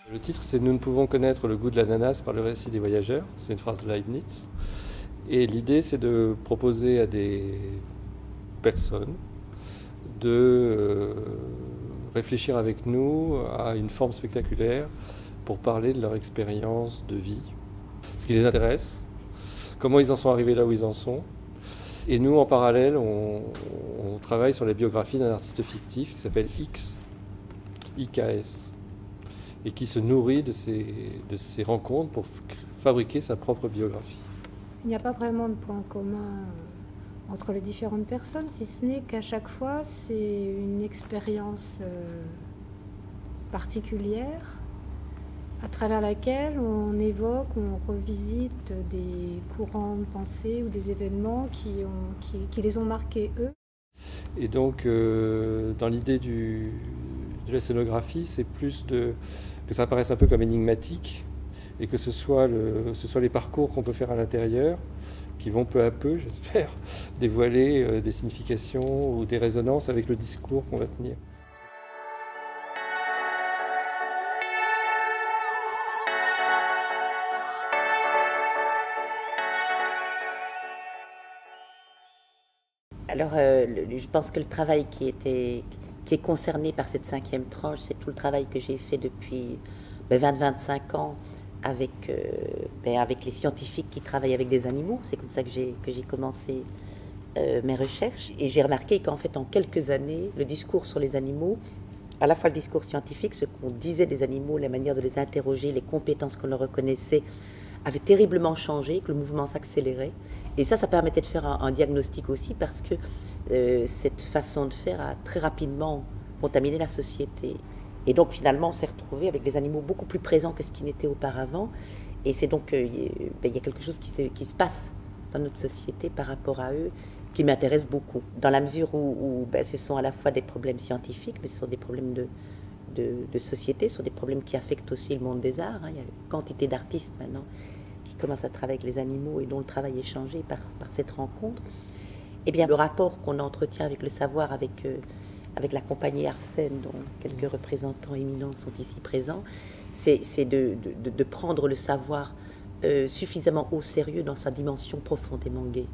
Le titre, c'est Nous ne pouvons connaître le goût de l'ananas par le récit des voyageurs. C'est une phrase de Leibniz. Et l'idée, c'est de proposer à des personnes de réfléchir avec nous à une forme spectaculaire pour parler de leur expérience de vie, ce qui les intéresse, comment ils en sont arrivés là où ils en sont. Et nous, en parallèle, on travaille sur la biographie d'un artiste fictif qui s'appelle X, IKS, et qui se nourrit de ces rencontres pour fabriquer sa propre biographie. Il n'y a pas vraiment de point commun entre les différentes personnes, si ce n'est qu'à chaque fois, c'est une expérience particulière à travers laquelle on évoque, on revisite des courants de pensée ou des événements qui les ont marqués eux. Et donc, dans l'idée de la scénographie, c'est plus que ça apparaisse un peu comme énigmatique et que ce soit les parcours qu'on peut faire à l'intérieur qui vont peu à peu, j'espère, dévoiler des significations ou des résonances avec le discours qu'on va tenir. Alors, je pense que le travail qui est concerné par cette 5e tranche, c'est tout le travail que j'ai fait depuis 20-25 ans avec les scientifiques qui travaillent avec des animaux. C'est comme ça que j'ai commencé mes recherches. Et j'ai remarqué qu'en fait, en quelques années, le discours sur les animaux, à la fois le discours scientifique, ce qu'on disait des animaux, la manière de les interroger, les compétences qu'on leur reconnaissait, avait terriblement changé, que le mouvement s'accélérait. Et ça permettait de faire un diagnostic aussi, parce que cette façon de faire a très rapidement contaminé la société. Et donc finalement, on s'est retrouvé avec des animaux beaucoup plus présents que ce qui n'était auparavant. Et c'est donc, il y a quelque chose qui se passe dans notre société par rapport à eux, qui m'intéresse beaucoup, dans la mesure où ce sont à la fois des problèmes scientifiques, mais ce sont des problèmes de société, ce sont des problèmes qui affectent aussi le monde des arts. Il y a une quantité d'artistes maintenant qui commencent à travailler avec les animaux et dont le travail est changé par cette rencontre. Eh bien, le rapport qu'on entretient avec le savoir, avec la compagnie Arsène, dont quelques représentants éminents sont ici présents, c'est de prendre le savoir suffisamment au sérieux dans sa dimension profondément gaie.